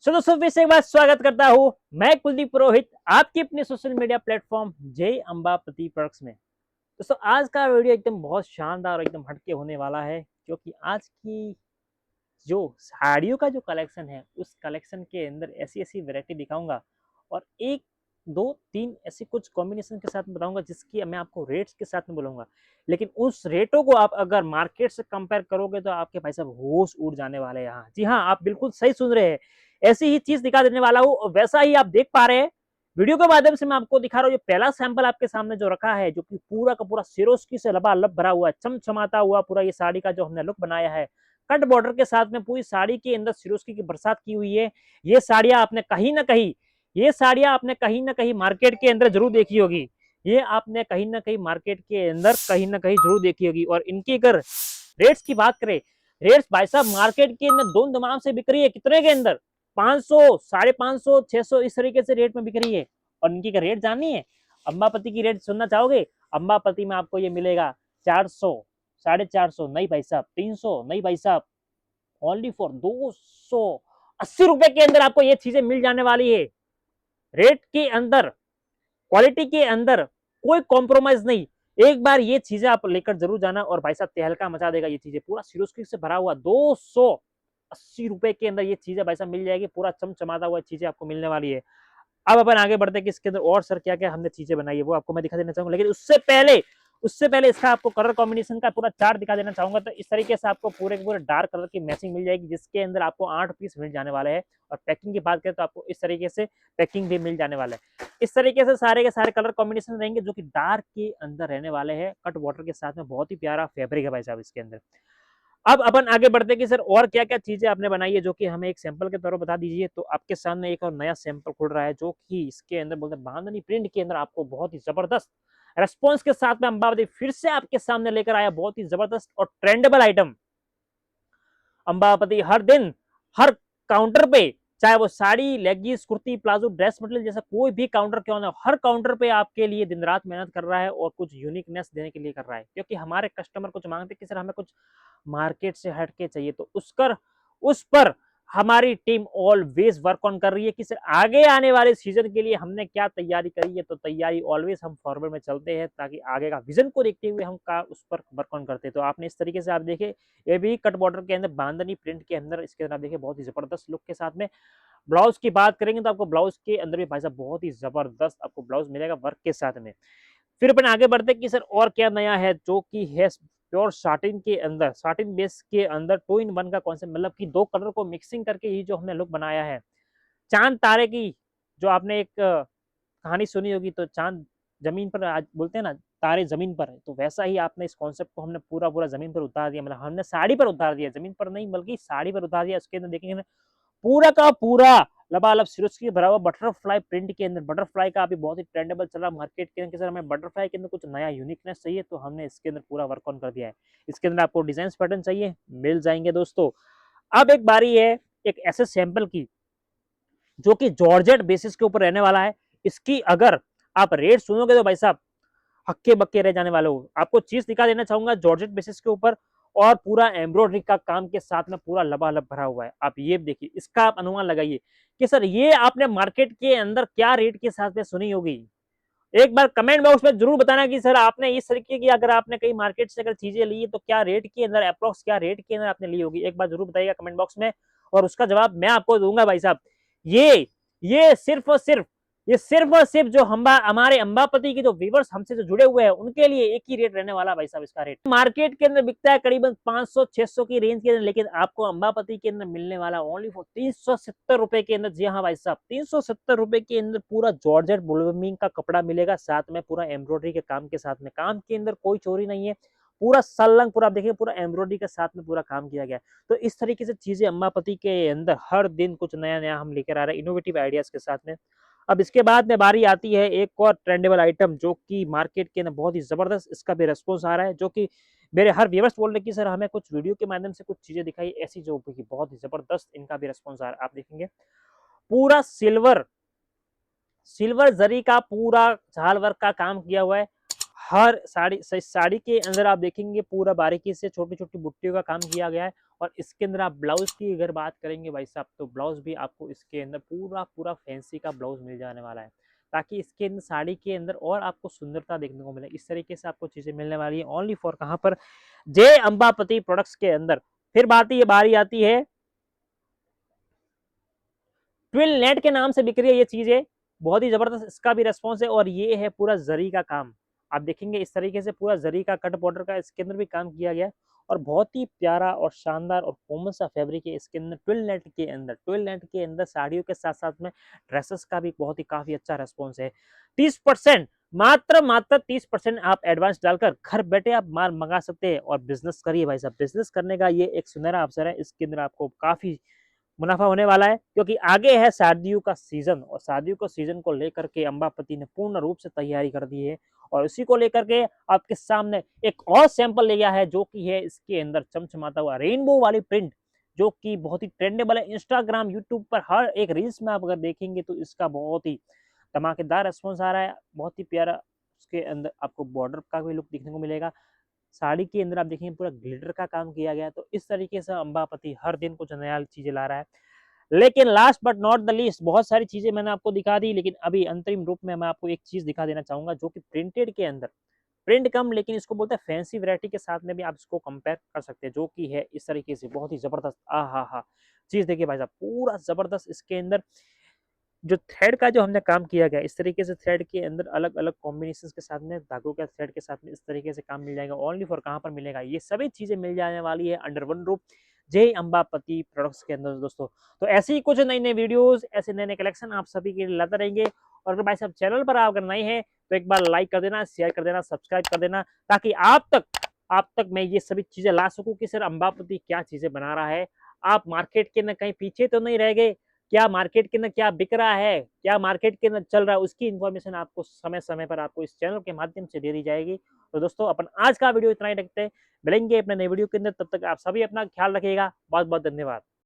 सो दोस्तों फिर से एक बार स्वागत करता हूं मैं कुलदीप पुरोहित आपकी अपने सोशल मीडिया प्लेटफॉर्म जय अंबापति प्रोडक्ट्स में। दोस्तों आज का वीडियो एकदम बहुत शानदार और एकदम हटके होने वाला है क्योंकि आज की जो साड़ियों का जो कलेक्शन है उस कलेक्शन के अंदर ऐसी ऐसी वैरायटी दिखाऊंगा और एक दो तीन ऐसे कुछ कॉम्बिनेशन के साथ में बताऊंगा जिसकी मैं आपको रेट्स के साथ में बोलूंगा। लेकिन उस रेटों को आप अगर मार्केट से कंपेयर करोगे तो आपके भाई साहब होश उड़ जाने वाले हैं। यहाँ जी हाँ, आप बिल्कुल सही सुन रहे हैं, ऐसी ही चीज दिखा देने वाला हूँ। वैसा ही आप देख पा रहे हैं वीडियो के माध्यम से मैं आपको दिखा रहा हूँ। ये पहला सैंपल आपके सामने जो रखा है जो कि पूरा का पूरा सिरोस्की से लबालब भरा हुआ है, चमचमाता हुआ पूरा ये साड़ी का जो हमने लुक बनाया है कट बॉर्डर के साथ में पूरी साड़ी के अंदर सिरोस्की की बरसात की हुई है। ये साड़ियां आपने कहीं ना कहीं मार्केट के अंदर जरूर देखी होगी। ये आपने कहीं ना कहीं मार्केट के अंदर कहीं ना कहीं जरूर देखी होगी। और इनकी अगर रेट्स की बात करें, रेट्स भाई साहब मार्केट के अंदर दोन दमाम से बिक रही है। कितने के अंदर? 500, 550, 600 इस तरीके से रेट में बिक रही है। और इनकी का रेट जाननी है? अंबापति की रेट सुनना चाहोगे? अंबापति में आपको ये मिलेगा 400, 450 नहीं भाई साहब, 300 नहीं भाई साहब, ओनली फॉर 280 रुपए के अंदर आपको ये चीजें मिल जाने वाली है। रेट के अंदर, क्वालिटी के अंदर कोई कॉम्प्रोमाइज नहीं। एक बार ये चीजें आप लेकर जरूर जाना और भाई साहब तहलका मचा देगा। ये चीजें पूरा सिरोस्की से भरा हुआ 280 रुपए के अंदर ये चीजें भाई साहब मिल जाएगी। पूरा चमचमाता हुआ चीजें आपको मिलने वाली है। अब अपन आगे बढ़ते हैं कि इसके अंदर और सर क्या क्या हमने चीजें बनाई है वो आपको मैं दिखा देना चाहूंगा। लेकिन उससे पहले इसका आपको कलर कॉम्बिनेशन का पूरा चार्ट दिखा देना चाहूंगा। तो इस तरीके से आपको पूरे के पूरे डार्क कलर की मैचिंग मिल जाएगी जिसके अंदर आपको 8 पीस मिल जाने वाले हैं। और पैकिंग की बात करें तो आपको इस तरीके से पैकिंग भी मिल जाने वाला है। इस तरीके से सारे के सारे कलर कॉम्बिनेशन रहेंगे जो कि डार्क के अंदर रहने वाले हैं। कट वाटर के साथ में बहुत ही प्यारा फैब्रिक है भाई साहब इसके अंदर। अब अपन आगे बढ़ते कि सर और क्या क्या चीजें आपने बनाई है जो कि हमें एक सैंपल के तौर पर बता दीजिए। तो आपके सामने एक और नया सैंपल खुल रहा है जो कि इसके अंदर बोलते हैं बांधनी प्रिंट के अंदर आपको बहुत ही जबरदस्त रेस्पॉन्स के साथ में अंबावती फिर से आपके सामने लेकर आया। बहुत ही जबरदस्त और ट्रेंडेबल आइटम अंबापति हर दिन हर काउंटर पे, चाहे वो sari, leggings, kurti, palazzo, dress material जैसा कोई भी काउंटर क्यों ना, हर काउंटर पे आपके लिए दिन रात मेहनत कर रहा है और कुछ यूनिकनेस देने के लिए कर रहा है। क्योंकि हमारे कस्टमर कुछ मांगते कि सर हमें कुछ मार्केट से हट के चाहिए, तो उस पर हमारी टीम ऑलवेज वर्क ऑन कर रही है कि सर आगे आने वाले सीजन के लिए हमने क्या तैयारी करी है। तो तैयारी ऑलवेज हम फॉरवर्ड में चलते हैं ताकि आगे का विजन को देखते हुए हम का उस पर वर्क ऑन करते हैं। तो आपने इस तरीके से आप देखे ये भी कट बॉर्डर के अंदर बांधनी प्रिंट के अंदर इसके अंदर आप देखिए बहुत ही जबरदस्त लुक के साथ में। ब्लाउज की बात करेंगे तो आपको ब्लाउज के अंदर भी भाई साहब बहुत ही जबरदस्त आपको ब्लाउज मिलेगा वर्क के साथ में। फिर अपन आगे बढ़ते कि सर और क्या नया है जो कि है प्योर साटिन के अंदर, साटिन बेस के अंदर 2 in 1 का कॉन्सेप्ट, मतलब कि दो कलर को मिक्सिंग करके ही जो हमने लुक बनाया है। चांद तारे की जो आपने एक कहानी सुनी होगी, तो चांद जमीन पर आज बोलते हैं ना, तारे जमीन पर है, तो वैसा ही आपने इस कॉन्सेप्ट को हमने पूरा पूरा जमीन पर उतार दिया। मतलब हमने साड़ी पर उतार दिया, जमीन पर नहीं बल्कि साड़ी पर उतार दिया। उसके अंदर देखेंगे पूरा का पूरा लबालब सिरोस्की भरा हुआ बटरफ्लाई प्रिंट के अंदर। बटरफ्लाई का अभी बहुत ही ट्रेंडेबल चल रहा मार्केट के अंदर। हमें बटरफ्लाई के अंदर कुछ नया यूनिकनेस चाहिए तो हमने इसके अंदर पूरा वर्क ऑन कर दिया है। इसके अंदर आपको डिजाइन पैटर्न चाहिए, मिल जाएंगे दोस्तों। अब एक बारी है एक ऐसे सैंपल की जो कि जॉर्जेट बेसिस के ऊपर रहने वाला है। इसकी अगर आप रेट सुनोगे तो भाई साहब हक्के बक्के रह जाने वाले हो। आपको चीज दिखा देना चाहूंगा जॉर्जेट बेसिस के ऊपर और पूरा एम्ब्रॉयडरी का काम के साथ में पूरा लबालब भरा हुआ है। आप ये देखिए, इसका आप अनुमान लगाइए कि सर ये आपने मार्केट के अंदर क्या रेट के साथ में सुनी होगी। एक बार कमेंट बॉक्स में जरूर बताना कि सर आपने इस तरीके की अगर आपने कहीं मार्केट से अगर चीजें ली तो क्या रेट के अंदर, अप्रोक्स क्या रेट के अंदर आपने ली होगी। एक बार जरूर बताइएगा कमेंट बॉक्स में और उसका जवाब मैं आपको दूंगा भाई साहब। ये ये सिर्फ और सिर्फ जो हम हमारे अंबापति के जो व्यूवर्स हमसे जो जुड़े हुए हैं उनके लिए एक ही रेट रहने वाला भाई साहब। इसका रेट मार्केट के अंदर बिकता है करीबन 500-600 की रेंज के अंदर, लेकिन आपको अंबापति के अंदर मिलने वाला ओनली फॉर 370 रुपए के अंदर। जी हाँ भाई साहब, 370 रुपए के अंदर पूरा जॉर्जेट ब्लूमिंग का कपड़ा मिलेगा, साथ में पूरा एम्ब्रॉयडरी के काम के साथ में। काम के अंदर कोई चोरी नहीं है, पूरा सलंग पूरा देखिए पूरा एम्ब्रॉयडरी के साथ में पूरा काम किया गया। तो इस तरीके से चीजें अंबापति के अंदर हर दिन कुछ नया नया हम लेकर आ रहे हैं इनोवेटिव आइडियाज के साथ में। अब इसके बाद में बारी आती है एक और ट्रेंडेबल आइटम जो कि मार्केट के अंदर बहुत ही जबरदस्त इसका भी रेस्पॉन्स आ रहा है। जो कि मेरे हर व्यूअर्स बोल रहे कि सर हमें कुछ वीडियो के माध्यम से कुछ चीजें दिखाई ऐसी जो कि बहुत ही जबरदस्त इनका भी रेस्पॉन्स आ रहा है। आप देखेंगे पूरा सिल्वर सिल्वर जरी का पूरा झाल वर्क का काम किया हुआ है। हर साड़ी के अंदर आप देखेंगे पूरा बारीकी से छोटी छोटी बुट्टियों का काम किया गया है और इसके अंदर आप ब्लाउज की अगर बात करेंगे भाई साहब, तो ब्लाउज भी आपको इसके अंदर पूरा पूरा फैंसी का ब्लाउज मिल जाने वाला है, ताकि इसके अंदर साड़ी के अंदर और आपको सुंदरता देखने को मिले। इस तरीके से आपको चीजें मिलने वाली है ओनली फॉर कहां पर, जय अंबापति प्रोडक्ट्स के अंदर। फिर बारी आती है ट्विल नेट के नाम से बिक रही है ये चीजें, बहुत ही जबरदस्त इसका भी रेस्पॉन्स है। और ये है पूरा जरी का काम, आप देखेंगे इस तरीके से पूरा जरी का कट बॉर्डर का इसके अंदर भी काम किया गया है, और बहुत ही प्यारा और शानदार और कॉमन सा फैब्रिक है इसके अंदर। ट्विल नेट के अंदर साड़ियों के साथ साथ में ड्रेसेस का भी बहुत ही काफी अच्छा रेस्पॉन्स है। 30%, मात्र 30% आप एडवांस डालकर घर बैठे आप माल मंगा सकते हैं और बिजनेस करिए भाई साहब। बिजनेस करने का ये एक सुनहरा अवसर है, इसके अंदर आपको काफी मुनाफा होने वाला है, क्योंकि आगे है शादियों का सीजन, और शादियों का सीजन को लेकर के अंबापति ने पूर्ण रूप से तैयारी कर दी है। और इसी को लेकर के आपके सामने एक और सैंपल ले गया है, जो कि है इसके अंदर चमचमाता हुआ रेनबो वाली प्रिंट, जो कि बहुत ही ट्रेंडेबल है। इंस्टाग्राम, यूट्यूब पर हर एक रील्स में आप अगर देखेंगे तो इसका बहुत ही धमाकेदार रिस्पॉन्स आ रहा है, बहुत ही प्यारा। उसके अंदर आपको बॉर्डर का भी लुक देखने को मिलेगा, साड़ी के अंदर आप देखेंगे पूरा ग्लिटर का काम किया गया है। तो इस तरीके से अंबापति हर दिन कुछ नया चीजें ला रहा है। लेकिन last but not the least, बहुत सारी चीजें मैंने आपको दिखा दी, लेकिन अभी अंतरिम रूप में मैं आपको एक चीज दिखा देना चाहूंगा, जो कि प्रिंटेड के अंदर, प्रिंट कम लेकिन इसको बोलते हैं फैंसी वैरायटी के साथ में भी आप इसको कंपेयर कर सकते हैं, जो कि है इस तरीके से बहुत ही जबरदस्त। आ हा हा चीज देखिए भाई साहब, पूरा जबरदस्त इसके अंदर जो थ्रेड का जो हमने काम किया गया, इस तरीके से थ्रेड के अंदर अलग अलग कॉम्बिनेशन के साथ में, धागों के थ्रेड के साथ में इस तरीके से काम मिल जाएगा। ओनली फॉर कहाँ पर मिलेगा, ये सभी चीजें मिल जाने वाली है अंडर वन रूप, जय अंबापति प्रोडक्ट्स के अंदर दोस्तों। तो ऐसे ही कुछ नई नई वीडियोस, ऐसे नए नए कलेक्शन आप सभी के लिए लाते रहेंगे। और अगर भाई साहब चैनल पर आप अगर नए हैं तो एक बार लाइक कर देना, शेयर कर देना, सब्सक्राइब कर देना, ताकि आप तक मैं ये सभी चीजें ला सकूं कि सर अंबापति क्या चीजें बना रहा है। आप मार्केट के न कहीं पीछे तो नहीं रह गए, क्या मार्केट के अंदर क्या बिक रहा है, क्या मार्केट के अंदर चल रहा है, उसकी इन्फॉर्मेशन आपको समय समय पर आपको इस चैनल के माध्यम से दे दी जाएगी। तो दोस्तों अपन आज का वीडियो इतना ही रखते हैं, मिलेंगे अपने नए वीडियो के अंदर, तब तक आप सभी अपना ख्याल रखिएगा। बहुत बहुत धन्यवाद।